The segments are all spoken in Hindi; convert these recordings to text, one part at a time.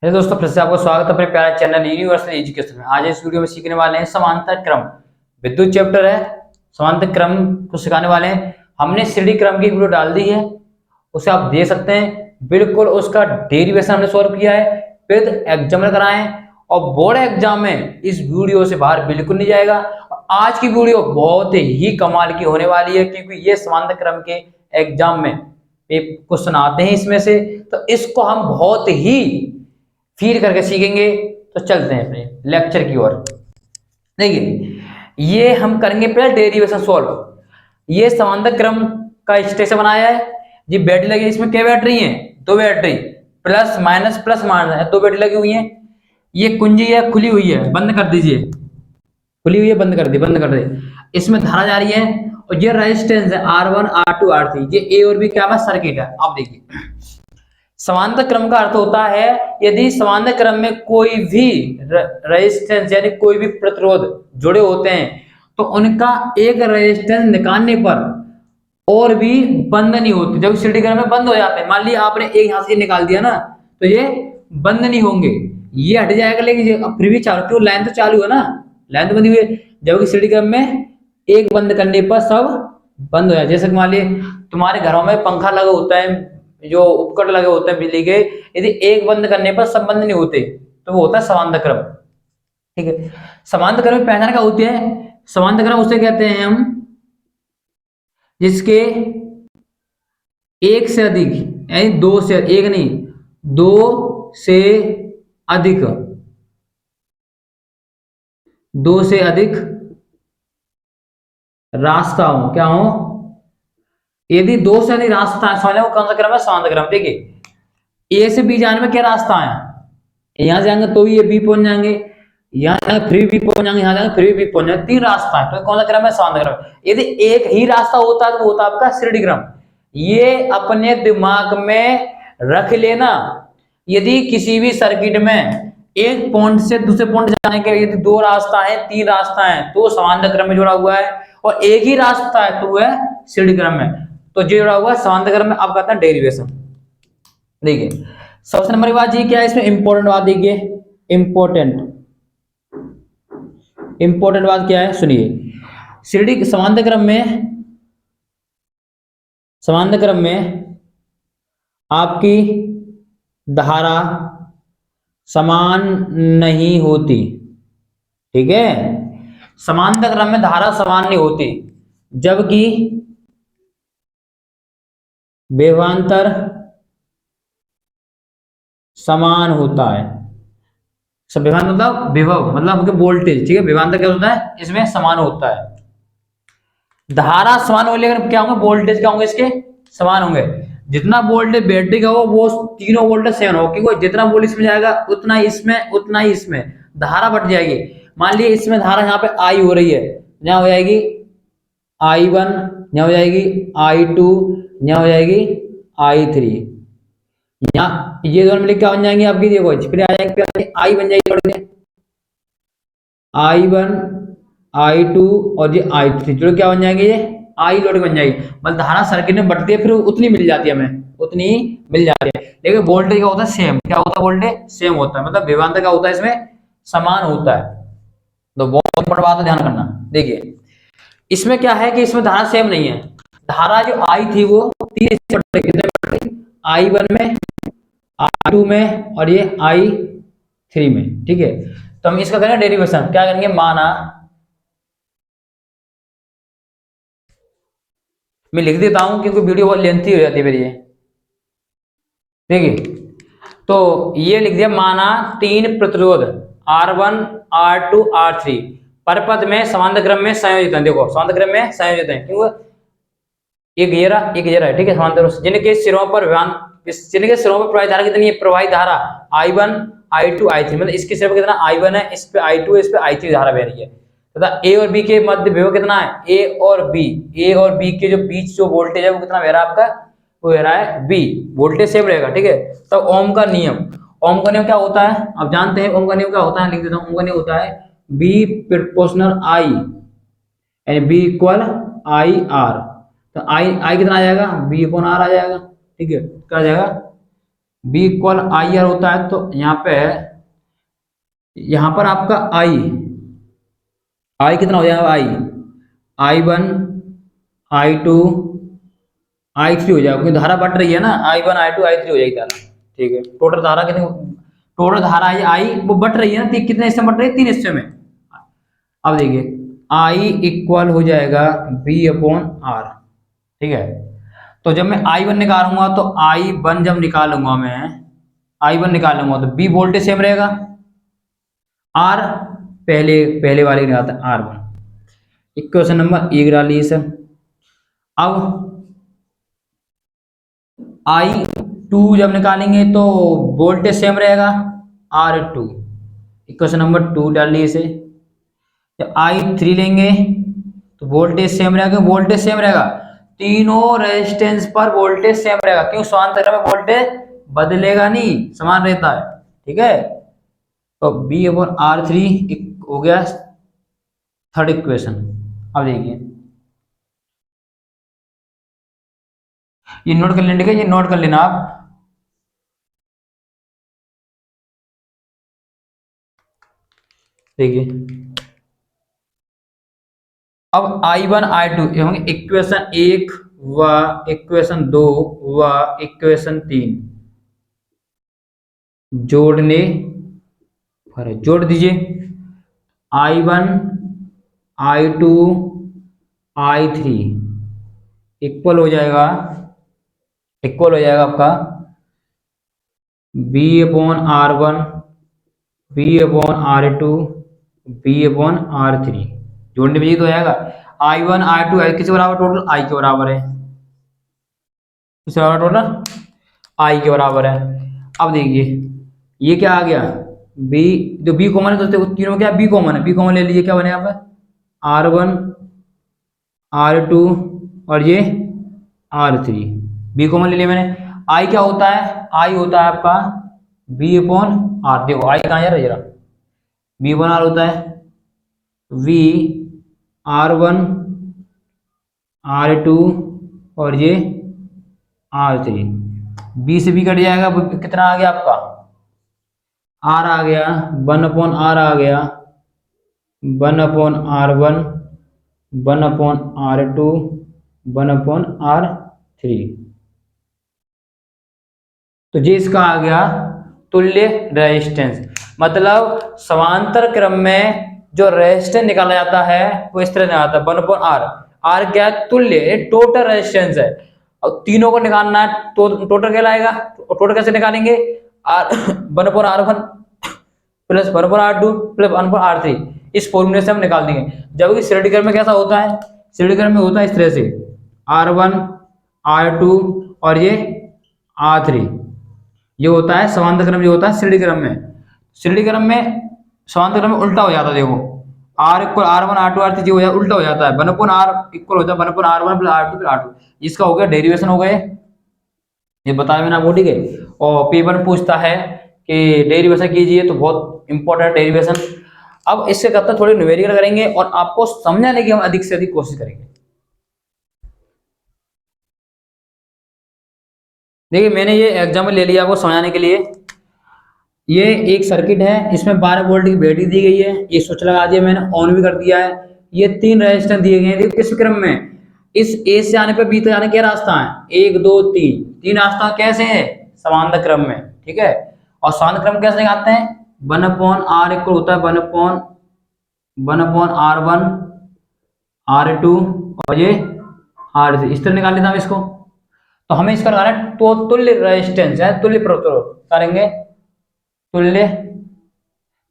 हेलो दोस्तों, फिर से आपका स्वागत है अपने प्यारे चैनल यूनिवर्सल एजुकेशन में। आज इस वीडियो में सीखने वाले हैं समांतर क्रम। विद्युत चैप्टर है, समांतर क्रम को सिखाने वाले हैं। हमने श्रेणी क्रम की वीडियो डाल दी है, उसे आप देख सकते हैं। बिल्कुल उसका डेरिवेशन हमने सॉल्व किया है, फिर एग्जाम में कराए और बोर्ड एग्जाम में इस वीडियो से बाहर बिल्कुल नहीं जाएगा। और आज की वीडियो बहुत ही कमाल की होने वाली है, क्योंकि ये समांतर क्रम के एग्जाम में क्वेश्चन आते हैं इसमें से, तो इसको हम बहुत ही फील करके सीखेंगे। तो चलते हैं अपने लेक्चर की ओर। देखिए, ये हम करेंगे पहले डेरिवेशन सॉल्व। ये समांतर क्रम का स्ट्रक्चर बनाया है जी। बैटरी लगी है, इसमें क्या बैटरी है? दो बैटरी, प्लस माइनस है, दो बैटरी लगी हुई है। ये कुंजी है, खुली हुई है, बंद कर दीजिए। खुली हुई है, बंद कर दी, बंद कर दी। इसमें धारा जा रही है और ये रेजिस्टेंस है R1 R2 R3। ये ए और बी क्या है? सर्किट है। आप देखिए, समांतर क्रम का अर्थ होता है यदि समांतर क्रम में कोई भी रेजिस्टेंस यानी कोई भी प्रतिरोध जुड़े होते हैं तो उनका एक रेजिस्टेंस निकालने पर और भी बंद नहीं होते। जब श्रेणी क्रम में बंद हो जाते हैं, मान लिया आपने एक यहां से निकाल दिया ना, तो ये बंद नहीं होंगे, ये हट जाएगा। लेकिन फिर भी चालू, क्यों? लाइन तो चालू है ना, लाइन तो बंदी हुई है। जबकि श्रेणी क्रम में एक बंद करने पर सब बंद हो जाए। जैसे मान लिए तुम्हारे घरों में पंखा लगा होता है, जो उपकरण लगे होते हैं बिजली के, यदि एक बंद करने पर सब बंद नहीं होते तो वो होता है समांतर क्रम। ठीक है, समांतर क्रम में पहचान क्या होती है? समांतर क्रम उसे कहते हैं हम जिसके एक से अधिक, यानी दो से, एक नहीं, दो से अधिक, दो से अधिक रास्ता हो। क्या हो? यदि दो से अधिक रास्ता है, समझ लो कौन सा क्रम है? समांतर क्रम। देखिए, ए से बी जाने में क्या रास्ता है? यहां जाएंगे तो ये बी पहुंच जाएंगे, यहाँ जाएंगे फिर भी पहुंच जाएंगे, यहाँ जाएंगे फिर भी पहुंच जाएंगे। तीन रास्ता है, तो कौन सा क्रम है? समांतर क्रम। यदि एक ही रास्ता होता है तो वो होता है आपका श्रेणी क्रम। ये अपने दिमाग में रख लेना। यदि किसी भी सर्किट में एक पॉइंट से दूसरे पॉइंट जाने के यदि दो रास्ता है, तीन रास्ता है, तो समांतर क्रम में जुड़ा हुआ है। और एक ही रास्ता है तो वह श्रेणी क्रम में, तो जो जुड़ा हुआ है समांतर क्रम में। आप कहते हैं डेरिवेशन। देखिए, सबसे नंबर की बात ये क्या है इसमें? इंपॉर्टेंट बात देखिए, इंपॉर्टेंट इंपॉर्टेंट बात क्या है सुनिए। श्रेणी समांतर क्रम में, समांतर क्रम में आपकी धारा समान नहीं होती। ठीक है, समांतर क्रम में धारा समान नहीं होती, जबकि विभवांतर समान होता है। सब विभवांतर मतलब विभव, मतलब आपके वोल्टेज। ठीक है, विभवांतर क्या होता है? इसमें समान होता है। धारा समान होने, लेकिन क्या होंगे? वोल्टेज क्या होंगे? इसके समान होंगे। जितना वोल्टेज बैटरी का हो वो तीनों वोल्टेज सेम हो, क्योंकि जितना वोल्टेज इसमें जाएगा उतना इसमें, उतना ही इसमें धारा बढ़ जाएगी। मान लीजिए इसमें धारा यहाँ पे आई हो रही है, यहाँ हो जाएगी I1, यहाँ हो जाएगी I2, यहाँ हो जाएगी I3। यहाँ ये दोनों मिलकर क्या बन जाएंगे आपकी? देखो फिर आ जाएंगे, आई बन जाएगी I1 I2 और ये I3, जो क्या बन जाएंगे? ये आई लोड बन जाएगी। मतलब धारा सर्किट में बढ़ती है, फिर उतनी मिल जाती है हमें, उतनी मिल जाती है। लेकिन वोल्टेज क्या होता है? सेम। क्या होता है? वोल्टेज सेम होता है, मतलब विभवांतर क्या होता है? इसमें समान होता है। तो बहुत इंपॉर्टेंट बात है, ध्यान करना। देखिए, इसमें क्या है कि इसमें धारा सेम नहीं है। धारा जो आई थी वो तीन I1 में, I2 में और ये I3 में। ठीक है, तो हम इसका करेंगे डेरिवेशन। क्या करेंगे? माना, मैं लिख देता हूं क्योंकि वीडियो बहुत लेंथी हो जाती है मेरी ये। देखिए, तो ये लिख दिया, माना तीन प्रतिरोध R1 R2 R3 परपथ में समांतर क्रम में संयोजित है। देखो, समांतर क्रम में संयोजित है, क्यों? एक घेरा, एक घेरा है। ठीक है, समांतर जिनके सिरों पर जिनके सिरों पर प्रवाहित धारा कितनी है? प्रवाहित धारा I1 I2 I3, मतलब इसके सिर पर कितना I1 है, इस पे I2 है, इस पे I3 धारा बह रही है। तथा ए और बी के मध्य विभव कितना है? ए और बी के जो बीच जो वोल्टेज है वो कितना बह रहा है आपका? वो बह रहा है बी। वोल्टेज सेम रहेगा। ठीक है, तो ओम का नियम, ओम का नियम क्या होता है आप जानते हैं? ओम का नियम क्या होता है? लिख देता हूं। ओम का नियम होता है बी प्रोपोर्शनल आई, यानी बी इक्वल आई आर। तो आई कितना आ जाएगा? बी अपॉन आर आ जाएगा। ठीक है, क्या आ जाएगा? बी इक्वल आई आर होता है, तो यहाँ पर आपका आई आई कितना हो जाएगा, I I one I two I three हो जाएगा, क्योंकि धारा बढ़ रही है ना, I one I two I three हो जाएगी धारा। ठीक है, टोटल धारा कितनी, टोटल धारा आई वो बढ़ रही है ना, कितने हिस्से में बढ़ रही है, 3 हिस्से में। अब देखिए आई इक्वल हो जाएगा बी अपॉन आर। ठीक है, तो जब मैं आई वन निकालूंगा तो आई वन जब निकालूंगा मैं आई वन निकालूंगा तो बी वोल्टेज सेम रहेगा, आर पहले पहले वाले निकालता है आर वन। इक्वेशन नंबर एक डालिए सर। अब आई टू जब निकालेंगे तो वोल्टेज सेम रहेगा, R two. Equation number two डालिए इसे। जब आई थ्री लेंगे तो वोल्टेज सेम रहेगा, वोल्टेज सेम रहेगा, तीनों रेजिस्टेंस पर वोल्टेज सेम रहेगा, क्यों, समांतर में वोल्टेज बदलेगा नहीं, समान रहता है। ठीक है, तो बी अपॉन आर थ्री हो गया थर्ड इक्वेशन। अब देखिए ये नोट कर लेना, ठीक है, ये नोट कर लेना आप। देखिए अब आई वन आई टू होंगे इक्वेशन एक व इक्वेशन दो व इक्वेशन तीन जोड़ने पर जोड़ दीजिए। I one I two I three equal हो जाएगा, इक्वल हो जाएगा आपका B upon R one B upon R two B upon R three. जोड़ने में ये तो हो जाएगा आई वन आई टू आई किसके बराबर, टोटल आई के बराबर है, किसके बराबर, टोटल आई के बराबर है। अब देखिए ये क्या आ गया, बी, जो बी कॉमन है तो तीनों क्या, बी कॉमन है, बी कॉमन ले लीजिए, क्या बनेगा यहाँ पे आर वन आर टू और ये आर थ्री, बी कॉमन ले लिया मैंने। आई क्या होता है, आई होता है आपका बी अपॉन आर। देखो आई कहाँ जा रहा है जरा, बी अपॉन आर होता है V R one R two और ये आर थ्री। बी से बी कट जाएगा, कितना आ गया आपका, आर आ गया, वन अपॉन आर आ गया, one upon R one upon R two one upon R three. तो ये इसका आ गया तुल्य रेजिस्टेंस। मतलब समांतर क्रम में जो रेजिस्टेंस निकाला जाता है वो इस तरह से आता है, वन अपॉन आर। आर क्या है, तुल्य, टोटल रेजिस्टेंस है, और तीनों को निकालना है तो टोटल क्या लाएगा, टोटल कैसे निकालेंगे, R one upon R one plus one upon R two plus one upon R three, इस फॉर्मूले से हम निकाल देंगे। जबकि श्रेणी क्रम में कैसा होता है, श्रेणी क्रम में होता है इस तरह से आर वन आर टू और ये आर थ्री, ये होता है समांतर क्रम, ये होता है श्रेणी क्रम में। श्रेणी क्रम में समांतर क्रम में उल्टा हो जाता है, देखो R equal R one R two R three हो जाता, उल्टा हो जाता है, वन अपॉन आर इक्वल होता है one upon R one plus R two plus R two. इसका हो गया डेरिवेशन हो गए, ये बताया मैंने आपको, ठीक है। और पेपर पूछता है कि डेरिवेशन कीजिए, तो बहुत इंपॉर्टेंट डेरिवेशन। अब इससे करता थोड़ी न्यूमेरिकल करेंगे और आपको समझाने की हम अधिक से अधिक कोशिश करेंगे। देखिए मैंने ये एग्जाम्पल ले लिया आपको समझाने के लिए। ये एक सर्किट है, इसमें 12 वोल्ट की बैटरी दी गई है, ये स्विच लगा दिया मैंने, ऑन भी कर दिया है। ये 3 रेजिस्टेंस दिए गए हैं, देखिए किस क्रम में, इस ए से आने पर बी तक जाने क्या रास्ता है, 1 2 3, 3 रास्ता कैसे है, समांतर क्रम में, ठीक है। और समांतर क्रम कैसे निकालते हैं, वन अपॉन आर इक्वल होता है one upon R one R two और ये आर थ्री, इस तरह निकाल लेता हूं इसको। तो हमें इसका लगाना है तो तुल्य रेजिस्टेंस है, तुल्य प्रतिरोध करेंगे, तुल्य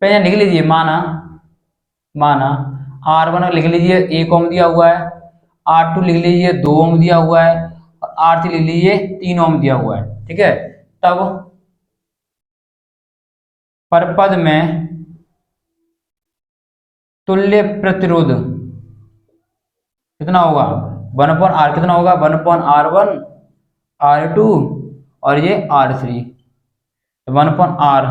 पहले लिख लीजिए, माना माना आर वन लिख लीजिए 1 ओम दिया हुआ है, आर टू लिख लीजिए 2 ओम दिया हुआ है, और आर थ्री लिख लीजिए 3 ओम दिया हुआ है, ठीक है। तब परपद में तुल्य प्रतिरोध कितना होगा, वन अपॉन आर, कितना होगा, one upon R one R two और ये R three, one upon R,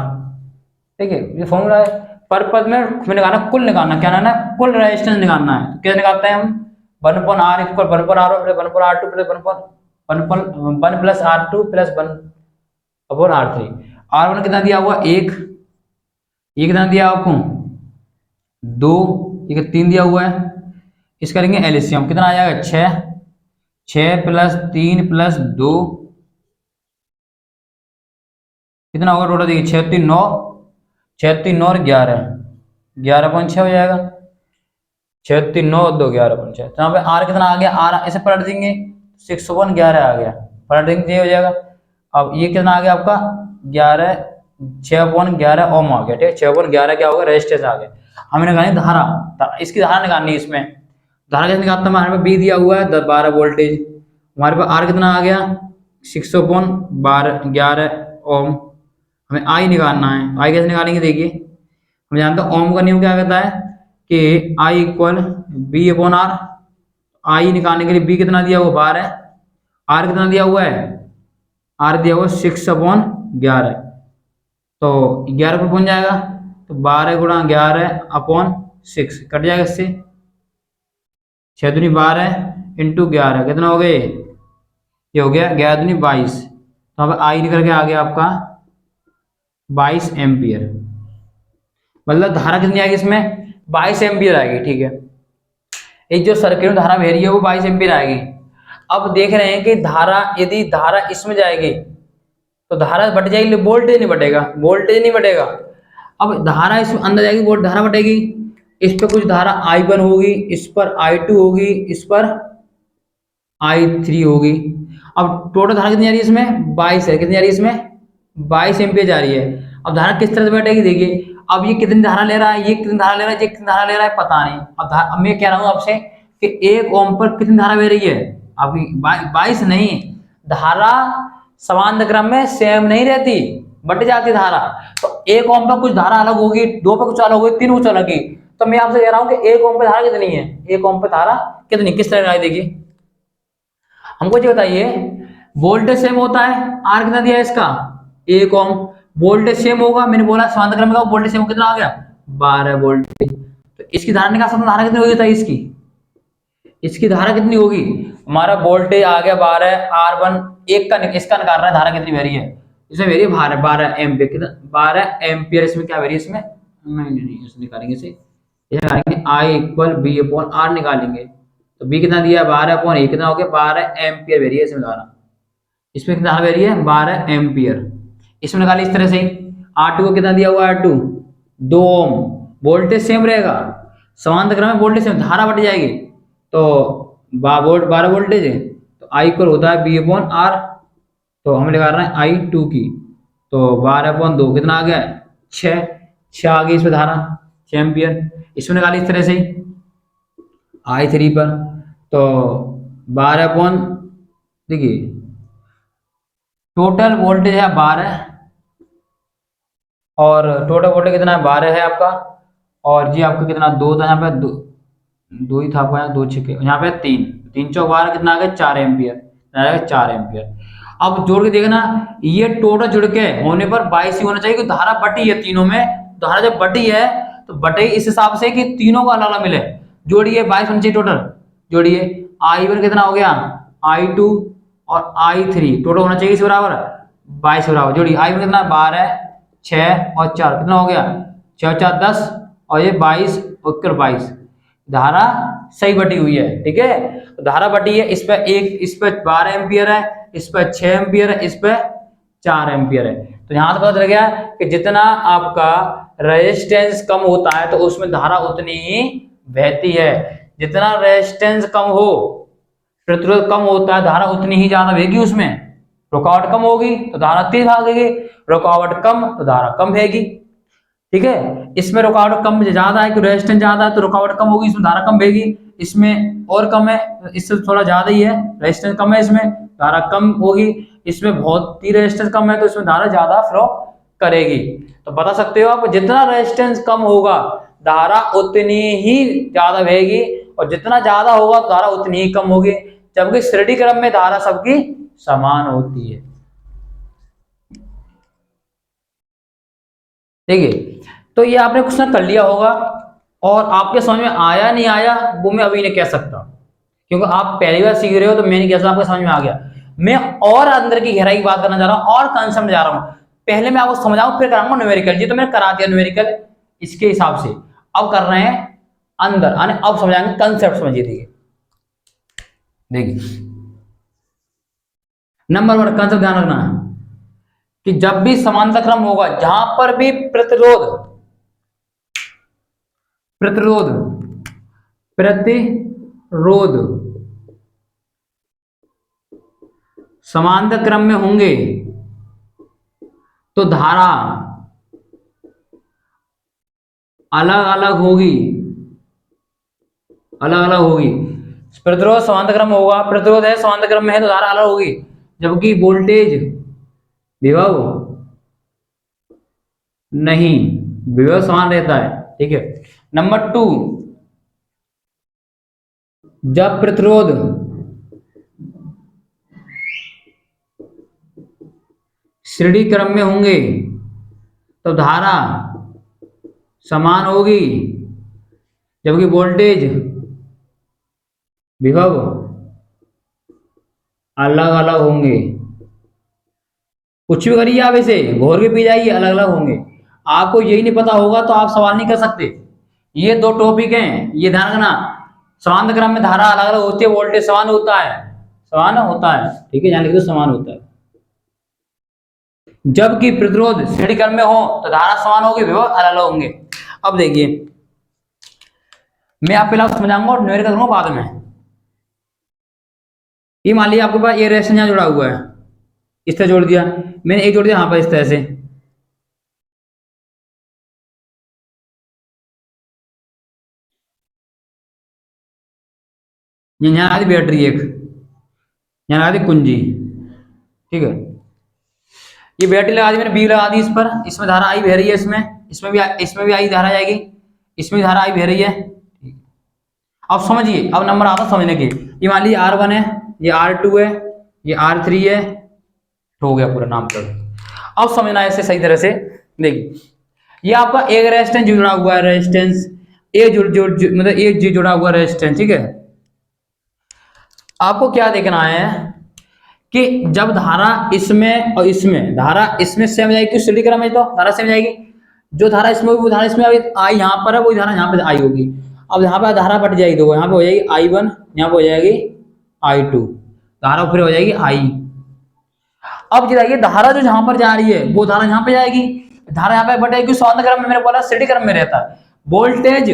ठीक है। ये फॉर्मूला है। पर पद में निकालना, कुल निकालना, क्या निकालना है, कुल रेजिस्टेंस निकालना है। तो कैसे निकालते हैं हम, one upon R equal one upon R one plus one upon R two plus one plus R two plus one upon R3। R1 कितना दिया हुआ 1, ये कितना दिया आपको 2, ये 3 दिया हुआ है। इस करेंगे एलसीएम, कितना आ जाएगा 6, 6 प्लस 3 प्लस 2 कितना होगा टोटल, देखिए 6 3 9, 6 3 9 और 11, 11/6 हो जाएगा। 6 3 9 2 11/6। तो यहाँ पे आर कितना आ गया, आर ऐसे पलट देंगे 6/11 आ गया, पलट देंगे ये हो जाएगा। अब ये कितना आ गया आपका 11, 6/11 ओम आ गया, ठीक है। 6/11 क्या होगा, रेजिस्टेंस आ गया। हमें निकालनी धारा, इसकी धारा निकालनी है। इसमें धारा कैसे निकालता हूं, हमारे पास बी दिया हुआ है 12 वोल्टेज, हमारे पास आर कितना आ गया 6/11 ओम। हमें आई निकालना है, आई कैसे निकालेंगे, देखिए हम जानते हैं ओम का नियम क्या कहता है कि आई इक्वल B/R। आई निकालने के लिए बी कितना दिया हुआ 12, आर कितना दिया हुआ है, आर दिया हुआ 6/11, तो 11 पर पहुंच जाएगा, तो 12 गुणा 11/6 कट जाएगा इससे, 6 दूनी 12 इंटू 11 कितना हो गए, ये हो गया 11 दूनी 22। तो अब आई निकल के आ गया आपका 22 एम्पियर, मतलब धारा कितनी आएगी इसमें 22 एम्पियर आएगी, ठीक है। एक जो सर्किट में धारा बह रही है वो 22 एम्पियर आएगी। अब देख रहे हैं कि धारा, यदि धारा इसमें जाएगी तो धारा बढ़ जाएगी, वोल्टेज नहीं बढ़ेगा, वोल्टेज नहीं बढ़ेगा। अब धारा इसमें अंदर जाएगी, वो धारा बढ़ेगी, इस पर कुछ धारा I1 होगी, इस पर I2 होगी, इस पर I3 होगी। अब टोटल धारा कितनी आ रही है इसमें 22 है, कितनी आ रही है इसमें 22 एम्पियर जा रही है। अब धारा किस तरह से बैठेगी, देखिए अब ये कितनी धारा ले रहा है, ये कितनी धारा ले रहा है, ये कितनी धारा ले रहा है पता नहीं। अब मैं कह रहा हूँ आपसे कि 1 ओम पर कितनी धारा बह रही है, अभी 22 नहीं, धारा समान क्रम में सेम नहीं रहती, बट जाती धारा। तो 1 ओम पर कुछ धारा अलग होगी, 2 पर कुछ अलग होगी, 3 कुछ अलग होगी। तो मैं आपसे कह रहा हूँ कि 1 ओम पर धारा कितनी है, 1 ओम पर धारा कितनी, किस तरह का, देखिए हमको ये बताइए। वोल्टेज सेम होता है, आर कितना दिया है इसका 1 ओम, वोल्टेज सेम होगा, मैंने बोला समांतर क्रम में वोल्टेज सेम कितना आ गया 12 वोल्टेज। तो इसकी धारा निकाल सकते, धारा कितनी होगी बताइए, इसकी धारा कितनी होगी, हमारा वोल्टेज आ गया 12, R1 एक का इसका निकाल रहा है, धारा कितनी वेरी है, इसमें वेरी 12 एम्पियर, कितना 12 एम्पियर, इसमें क्या वेरी, इसमें नहीं इसमें निकालेंगे इसे, ये निकालेंगे I इक्वल B/R निकालेंगे। तो B कितना दिया 12/1 कितना हो गया 12 एम्पियर वेरी है इसमें धारा, इसमें कितना धारा वेरी है 12 एम्पियर। इसमें निकाले इस तरह से ही। R2 को कितना दिया हुआ है, R2 2 ओम, वोल्टेज सेम रहेगा, समांतर क्रम में वोल्टेज सेम, धारा बढ़ जाएगी, तो 12 वोल्टेज है, तो I इक्वल होता है B/R। तो हम लगा रहे हैं I2 की, तो 12/2 कितना आ गया 6 आ गई इसमें धारा 6 एम्पियर। इसमें निकाली इस तरह से ही I3 पर, तो 12 देखिए टोटल वोल्टेज है 12, और टोटल वोल्टेज कितना है 12 है आपका, और जी आपका कितना 2 था, यहाँ पे 2 ही था आपका, यहाँ 2 छिके, यहाँ पे 3 चौक 12 कितना आ गया 4 एम्पियर, 4 एम्पियर। अब जोड़ के देखना, ये टोटल जुड़ के होने पर 22 ही होना चाहिए, क्योंकि धारा बटी है तीनों में, धारा जब बटी है तो बटे इस हिसाब से कि तीनों को अलग अलग मिले। जोड़िए 22 होना चाहिए टोटल, जोड़िए I1 कितना हो गया I2 और I3 टोटल होना चाहिए इस बराबर 22 बराबर। जोड़िए I1 कितना 12, 6 और 4 कितना हो गया 6 और 4 10, और ये 22 और 22, धारा सही बटी हुई है, ठीक है। तो धारा बटी है, इस पे 12 एम्पियर है, इस पे 6 एम्पियर है, इस पे 4 एम्पियर है। तो यहां से पता चल गया कि जितना आपका रेजिस्टेंस कम होता है तो उसमें धारा उतनी ही बहती है, जितना रेजिस्टेंस कम हो, प्रतिरोध कम होता है, धारा उतनी ही ज्यादा बहेगी, उसमें रुकावट कम होगी तो धारा तेज भागेगी, रुकावट कम तो धारा कम बहेगी, ठीक है। इसमें रुकावट कम ज्यादा है कि रेजिस्टेंस ज्यादा है तो रुकावट कम होगी, इसमें धारा कम बहेगी, इसमें और कम है, इससे थोड़ा ज्यादा ही है, रेजिस्टेंस कम है इसमें धारा कम होगी, इसमें बहुत ही रेजिस्टेंस कम है तो इसमें धारा ज्यादा फ्लो करेगी। तो बता सकते हो आप, जितना रेजिस्टेंस कम होगा धारा उतनी ही ज्यादा बहेगी, और जितना ज्यादा होगा तो धारा उतनी ही कम होगी, जबकि श्रेणी क्रम में धारा सबकी समान होती है, ठीक है। तो ये आपने क्वेश्चन कर लिया होगा, और आपके समझ में आया नहीं आया वो मैं अभी नहीं कह सकता, क्योंकि आप पहली बार सीख रहे हो, तो मैं नहीं कह सकता आपको समझ में आ गया। मैं और अंदर की गहराई की बात करना चाह रहा हूं और कंसेप्ट जा रहा हूं। पहले मैं आपको समझाऊं फिर कराऊंगा न्यूमेरिकल। ये तो मैंने करा दिया न्यूमेरिकल इसके हिसाब से, अब कर रहे हैं अंदर आने, अब समझाएंगे कंसेप्ट। समझिए देखिए नंबर 1 कंसेप्ट ध्यान रखना है कि जब भी समांतर क्रम होगा, जहां पर भी प्रतिरोध प्रतिरोध प्रतिरोध समांतर क्रम में होंगे तो धारा अलग अलग होगी, अलग अलग होगी। प्रतिरोध समांतर क्रम होगा, प्रतिरोध है समांतर क्रम में है तो धारा अलग होगी, जबकि वोल्टेज विभव नहीं, विभव समान रहता है। ठीक है। नंबर 2, जब प्रतिरोध श्रेणी क्रम में होंगे तो धारा समान होगी, जबकि वोल्टेज विभव अलग अलग होंगे। कुछ भी करिए आप, इसे घोर के पी जाइए, अलग अलग होंगे। आपको यही नहीं पता होगा तो आप सवाल नहीं कर सकते। ये 2 टॉपिक हैं, ये ध्यान रखना। समांतर क्रम में धारा अलग अलग होती है, वोल्टेज समान होता है, समान होता है। ठीक है, यहाँ लिख दो समान होता है। जबकि प्रतिरोध श्रेणी क्रम में हो तो धारा समान होगी, विभव अलग अलग होंगे। अब देखिए मैं आप पहले समझाऊंगा और न्यूमेरिकल करूंगा बाद में। ये मान लिया आपके पास ये रेजिस्टेंस यहाँ जुड़ा हुआ है, इस तरह जोड़ दिया मैंने, एक जोड़ दिया यहाँ पर इस तरह से। यहाँ आ दी बैटरी एक, यहाँ आ दी कुंजी। ठीक है, ये बैटरी लगा दी मैंने, बी लगा दी इस पर, इसमें धारा आई बह रही है, इसमें भी आई धारा जाएगी, इसमें भी धारा आई बह रही है। अब समझिए, अब नंबर आता समझने के। ये मान लीजिए R1 है, ये R2 है, ये R3 है, हो गया पूरा नाम कर। अब समझना ऐसे सही तरह से। देखिए ये आपका एक रेजिस्टेंस जुड़ा हुआ है, रेजिस्टेंस ए मतलब एक जी जुड़ा हुआ रेजिस्टेंस। ठीक है, आपको क्या देखना है कि जब धारा इसमें और इसमें, धारा इसमें सेम जाएगी, श्रेणी क्रम है तो धारा सेम जाएगी। जो धारा इसमें वो धारा इसमें आई यहाँ पर है, वो धारा यहाँ पे आई होगी। अब यहाँ पे धारा बट जाएगी, दो यहाँ पे हो जाएगी I1, यहाँ पे हो जाएगी I2, धारा फिर हो जाएगी I। अब ये धारा जो यहाँ पर जा रही है वो धारा यहाँ पे जाएगी, धारा यहाँ पे बटेगी। समांतर क्रम में मैंने बोला श्रेणी क्रम में रहता है। वोल्टेज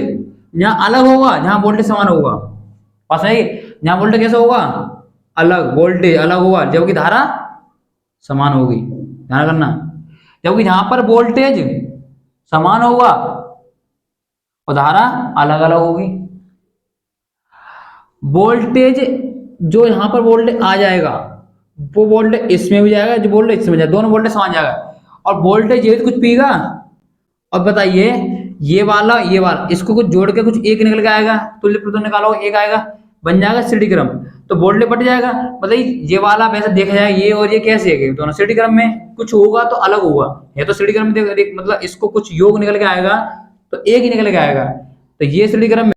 यहाँ अलग होगा, जहाँ वोल्टेज समान होगा, पास नहीं, यहाँ वोल्टेज कैसे होगा अलग, वोल्टेज अलग होगा, जबकि धारा समान होगी। ध्यान करना, जबकि जहां पर वोल्टेज समान होगा और धारा अलग अलग होगी। वोल्टेज जो यहां पर वोल्टेज आ जाएगा वो वोल्टेज इसमें भी जाएगा, जो वोल्टेज इसमें जाएगा, दोनों वोल्टेज समान जाएगा। और वोल्टेज ये कुछ पीगा। अब बताइए ये वाला इसको कुछ जोड़ के कुछ एक निकल के आएगा, तुल्य प्रतिरोध निकालो, एक आएगा, बन जाएगा श्रेणी क्रम, तो वोल्टेज बट जाएगा। बताइए ये वाला वैसे देखा जाए, ये और ये कैसे है, दोनों श्रेणी क्रम में, कुछ होगा तो अलग होगा। ये तो श्रेणी क्रम में मतलब इसको कुछ योग निकल के आएगा तो एक ही निकल के आएगा, तो ये श्रेणी क्रम में।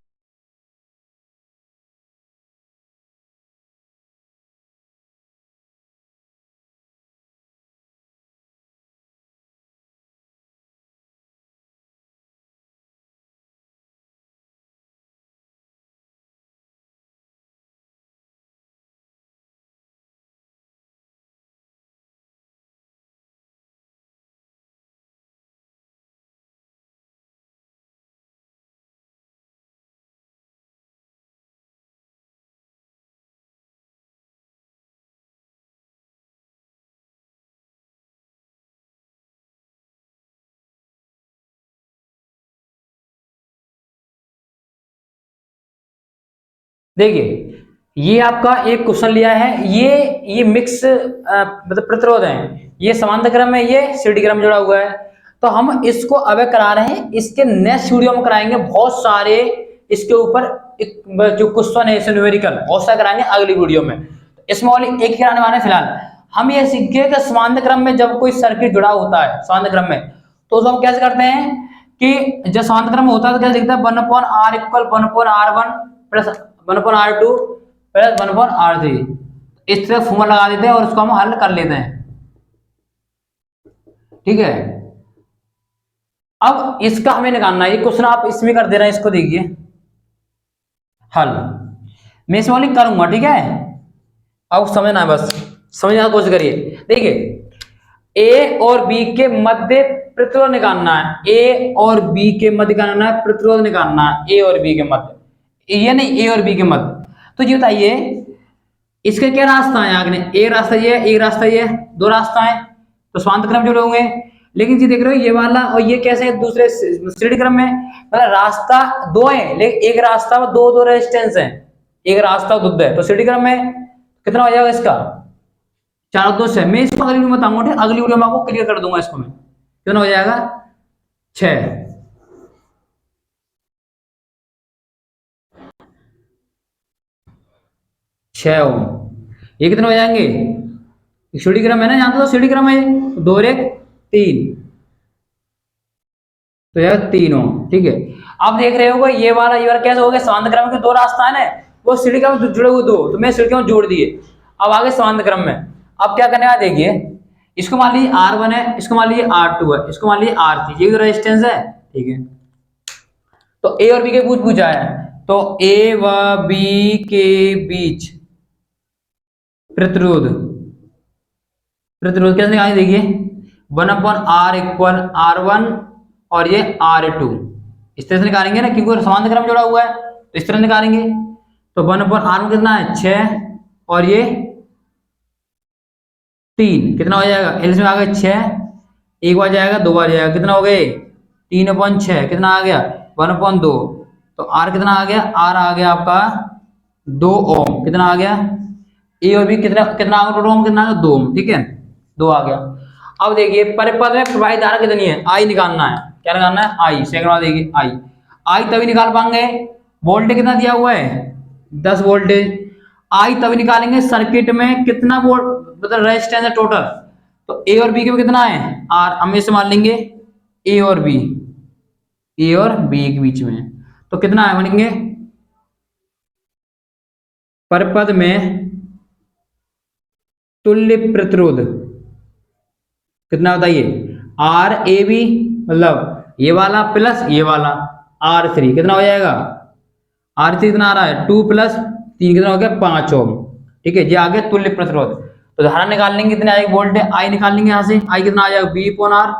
देखिए ये आपका एक क्वेश्चन लिया है, ये मिक्स मतलब प्रतिरोध है, ये समांतर क्रम में, ये श्रेणी क्रम जुड़ा हुआ है। तो हम इसको अब करा रहे हैं, इसके नेक्स्ट वीडियो में कराएंगे बहुत सारे इसके ऊपर जो क्वेश्चन है न्यूमेरिकल, बहुत सारे कराएंगे अगली वीडियो में। इसमें ओनली एक ही कराने वाले हैं फिलहाल। हम ये सीखे कि समांतर क्रम में जब कोई सर्किट जुड़ा होता है समांतर क्रम में, तो उसको हम कैसे करते हैं कि जब समांतर क्रम में होता है तो कैसे दिखता है, 1/R = 1/R1 plus 1/R2 plus 1/R3। इस तरह फॉर्मूला लगा देते हैं और उसको हम हल कर लेते हैं। ठीक है, अब इसका हमें निकालना है। ये क्वेश्चन आप इसमें कर दे रहे हैं, इसको देखिए हल मैं इसमें वाली करूंगा। ठीक है, अब समझना है, बस समझने की कोशिश करिए। देखिए ए और बी के मध्य प्रतिरोध निकालना है। ए और बी के मध्य निकालना है, प्रतिरोध निकालना है ए और बी के मध्य, ये नहीं ए और बी के मध्य। तो ये बताइए इसके क्या रास्ता है आगे? एक रास्ता ये है, एक रास्ता ये है, दो रास्ता है तो समांतर क्रम जुड़े होंगे। लेकिन जी देख रहे हो ये वाला और ये कैसे है दूसरे श्रेणी क्रम में, मतलब रास्ता दो है लेकिन एक रास्ता और दो दो रेजिस्टेंस है, एक रास्ता दुद्ध है। तो श्रेणी क्रम में कितना हो जाएगा इसका? 4 2 6। मैं इसको अगली वीडियो में बताऊंगा, ठीक, अगली वीडियो में आपको क्लियर कर दूंगा इसको मैं। कितना हो जाएगा? 6। 6 ओम। ये कितने हो जाएंगे? सीढ़ी क्रम है ना, जानते हो सीढ़ी क्रम है, 2 और 1 3, तो यार 3 ओम। ठीक है, अब देख रहे हो ये वाला कैसे हो गया? समांतर क्रम के दो रास्ता है ना, वो सीढ़ी क्रम जुड़े हुए दो, तो मैं सीढ़ी क्रम जोड़ दिए। अब आगे समांतर क्रम में अब क्या करने का देखिए, इसको मान लीजिए R1 है, इसको मान लीजिए R2 है, इसको मान लीजिए R3, ये रेजिस्टेंस है। ठीक है, तो ए और बी के बीच पूछा है, तो ए व बी के बीच प्रतिरोध, प्रतिरोध कैसे निकालेंगे? देखिए 1/R इक्वल R1 और ये R2, इस तरह से निकालेंगे ना, क्योंकि समांतर क्रम जुड़ा हुआ है तो इस तरह निकालेंगे। तो 1/R1 कितना है? 6 और ये 3, कितना हो जाएगा? एलसीएम में आ गया 6, एक बार जाएगा दो बार जाएगा, कितना हो गए? 3/6, कितना आ गया? 1/2। तो R कितना आ गया? R आ गया आपका 2 ओम। कितना आ गया? ए और बी कितना कितना आ गया? टोटल ओम कितना आ गया? 2 ओम। ठीक है, 2 आ गया। अब देखिए परिपथ में प्रवाहित धारा कितनी है? आई निकालना है। क्या निकालना है? आई। सेकंड वाला देखिए आई, आई तभी निकाल पाएंगे, वोल्टेज कितना दिया हुआ है? 10 वोल्टेज। आई तभी निकालेंगे सर्किट में कितना वोल्ट, मतलब रेजिस्टेंस है टोटल। तो ए और बी के कितना है? आर, हम इसे मान लेंगे ए और बी, ए और बी के बीच में, तो कितना है मानेंगे? परिपथ में तुल्य प्रतिरोध कितना बताइए? आर ए बी, मतलब ये वाला प्लस ये वाला R3, कितना हो जाएगा? R3 कितना आ रहा है? 2 + 3 कितना हो गया? 5 ओम। ठीक है, ये आ गया तुल्य प्रतिरोध। तो धारा निकाल लेंगे कितने आएगा? वोल्टेज आई निकाल लेंगे यहाँ से, आई कितना आ जाएगा? V/R।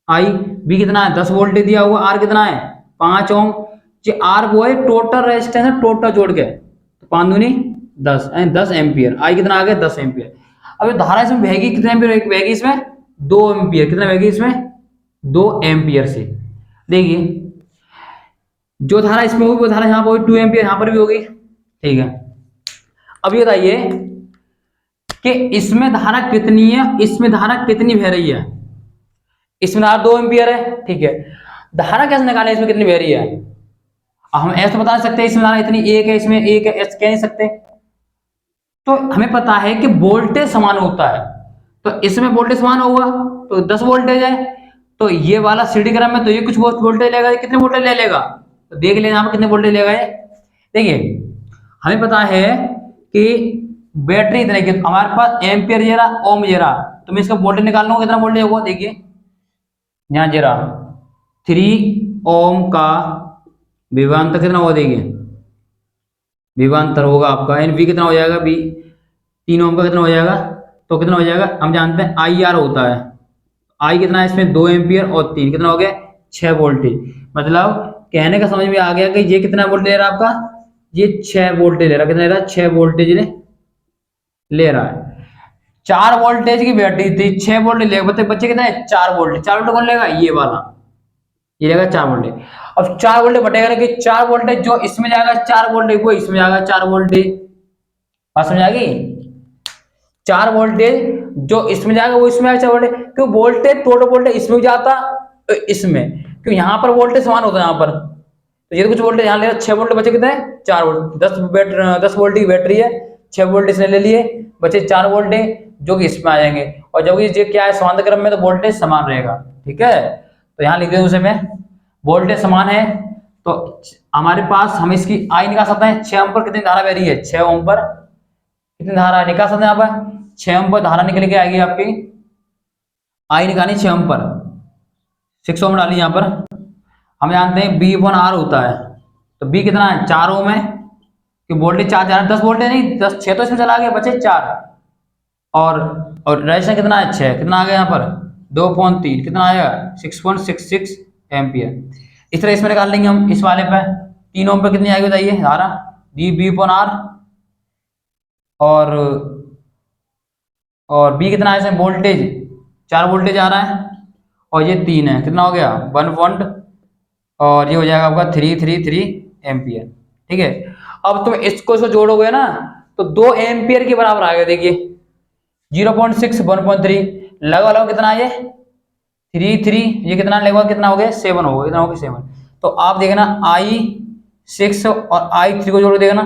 आई बी कितना है? 10 वोल्टेज दिया हुआ, आर कितना है? 5 ओम। जो आर वो है टोटल रेजिस्टेंस है, टोटल जोड़ के, तो 5 दूनी 10, 10 एम्पियर। आई कितना आ गया? 10 एम्पियर। अब धारा इसमें बहेगी कितने एम्पियर बहेगी? इसमें 2 एम्पियर। कितना बहेगी इसमें? 2 एम्पियर से। देखिए जो धारा इसमें होगी वो धारा यहाँ पर होगी 2 एम्पियर, यहाँ पर भी होगी। ठीक है, अब ये बताइए कि इसमें धारा कितनी है, इसमें धारा कितनी बह रही है? इसमें धारा 2 एम्पियर है। ठीक है, धारा कैसे निकालें इसमें कितनी बह रही है? हम ऐसे बता सकते हैं इसमें धारा इतनी 1 है, इसमें 1 है, ऐसे कह नहीं सकते। तो हमें पता है कि वोल्टेज समान होता है, तो इसमें वोल्टेज समान होगा, तो 10 वोल्टेज है, तो ये वाला सीढ़ी क्रम में तो ये कुछ वोल्टेज लेगा, ये कितने वोल्टेज ले लेगा? तो देख लेना आप कितने वोल्टेज लेगा ये। देखिए हमें पता है कि बैटरी इतने की, हमारे पास एम्पियर जे रहा, ओम जे रहा, तो मैं इसका वोल्टेज निकाल लूंगा, कितना वोल्टेज होगा? देखिए यहाँ जे रहा 3 ओम का विभवांतर कितना होगा? देखिए विभवांतर होगा आपका एन वी कितना हो जाएगा? बी 3 ओम का कितना हो जाएगा? तो कितना हो जाएगा? हम जानते हैं आई आर होता है, आई कितना है इसमें? 2 एम्पियर और 3 कितना हो गया? 6 वोल्टेज। मतलब कहने का समझ में आ गया कि ये कितना वोल्टेज ले रहा है आपका? ये 6 वोल्टेज ले रहा है। कितना ले रहा है? 6 वोल्टेज ले रहा है। 4 वोल्टेज की बैटरी थी, 6 वोल्टेज लेगा, बच्चे कितना है? 4 वोल्टेज। 4 वोल्टेज कौन लेगा? ये वाला, ये लेगा 4 वोल्टेज। अब 4 वोल्टेज बटेगा कि 4 वोल्टेज जो इसमें जाएगा 4 वोल्टेज वो इसमें जाएगा 4 वोल्टेज। बात समझ आ गई? 4 वोल्टेज जो इसमें जाएगा वो इसमें आएगा 4 वोल्टेज, क्यों? वोल्टेज टोटल वोल्टेज इसमें जाता इसमें, क्यों? यहाँ पर वोल्टेज समान होता है यहाँ पर, तो ये तो कुछ वोल्टेज यहाँ ले रहा, 6 वोल्टेज बचे कितने? 4 वोल्ट। 10 वोल्ट की बैटरी है, 6 वोल्ट इसने ले लिए, बचे 4 वोल्टेज जो कि इसमें आ जाएंगे। और जब ये क्या है समांतर क्रम में, तो वोल्टेज समान रहेगा। ठीक है, तो यहाँ लिख दें उसे मैं, वोल्टेज समान है तो हमारे पास हम इसकी आई निकाल सकते हैं। 6 ओम पर कितनी धारा बह रही है? 6 ओम पर कितनी धारा है निकाल सकते हैं यहाँ पर, 6 ओम पर धारा निकल के आएगी आपकी, आई निकाली 6 ओम पर, 6 ओम डाली यहाँ पर। हम जानते हैं बी अपॉन आर होता है, तो बी कितना है 4 ओम है, कि वोल्टेज 4 जा रहा है, 10 वोल्टेज नहीं 10, 6 तो इसमें चला गया, बचे 4, और रेजिस्टेंस कितना है 6, कितना आ गया यहाँ पर 2.3, कितना आएगा 6.66 एम्पियर। इस तरह इसमें निकाल लेंगे हम इस वाले पे, 3 ओम पे कितनी आएगी बताइए धारा, बी अपॉन आर, और बी कितना है इसमें वोल्टेज 4 वोल्टेज आ रहा है, और ये 3 है, कितना हो गया 1 वोल्ट, और ये हो जाएगा आपका 333 एम्पियर। ठीक है, अब तुम इसको जोड़ोगे ना तो 2 एम्पियर के बराबर आ गया, देखिए 0.6 1.3 लगभग कितना है ये 33, ये कितना लगभग कितना हो गया 7 हो गया, कितना हो गया 7। तो आप देखना I6 और I3 को जोड़ देगा ना,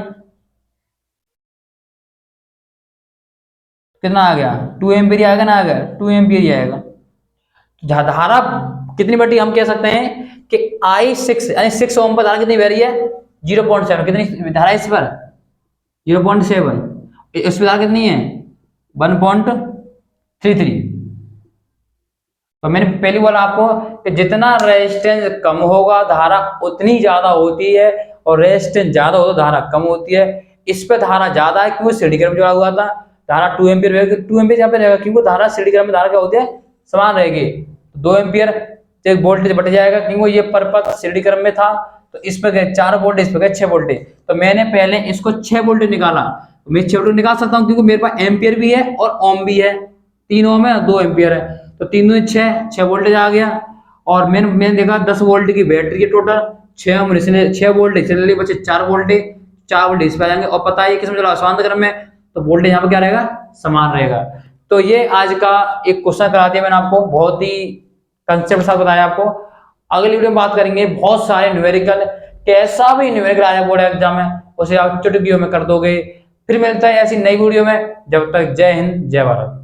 कितना आ गया 2 एम्पियर आएगा ना, आ गया 2 एम्पियर ही आएगा। धारा कितनी बटी हम कह सकते हैं कि I6 यानी 6 ओम पर धारा कितनी बह रही है 0.7, कितनी धारा इस पर 0.7, इस पर धारा कितनी है 1.33। तो मैंने पहली बोला आपको कि जितना रेजिस्टेंस कम होगा धारा उतनी ज्यादा होती है, और रेजिस्टेंस ज्यादा हो तो धारा कम होती है। इस पे धारा ज्यादा है क्योंकि सीढ़ी क्रम जुड़ा हुआ था, धारा 2 एम्पियर रहेगी, 2 एम्पियर यहाँ पे रहेगा क्योंकि धारा सीढ़ी क्रम में धारा क्या होती है समान रहेगी, 2 एम्पियर से वोल्टेज बढ़ जाएगा क्योंकि ये परपथ सीढ़ी क्रम में था। तो इस पे गए 4 वोल्टेज, इस पे गए 6 वोल्टेज, तो मैंने पहले इसको 6 वोल्टेज निकाला, तो मैं 6 वोल्टेज निकाल सकता हूँ क्योंकि मेरे पास एम्पियर भी है और ओम भी है, 3 ओम है 2 एम्पियर है, तो 3 दूनी 6 वोल्टेज आ गया। और मैंने देखा 10 वोल्ट की बैटरी है टोटल, 6 वोल्टेज चले लिए, बचे 4 वोल्टेज, 4 वोल्टेज पे आ जाएंगे, और पता है किसमें चला समांतर क्रम में, तो वोल्टेज यहाँ पे क्या रहेगा समान रहेगा। तो ये आज का एक क्वेश्चन करा दिया मैंने आपको, बहुत ही कंसेप्ट साथ बताया आपको। अगली वीडियो में बात करेंगे बहुत सारे न्यूमेरिकल, कैसा भी न्यूमेरिकल आया बोर्ड एग्जाम में उसे आप चुटकियों में कर दोगे। फिर मिलता है ऐसी नई वीडियो में, जब तक जय हिंद जय भारत।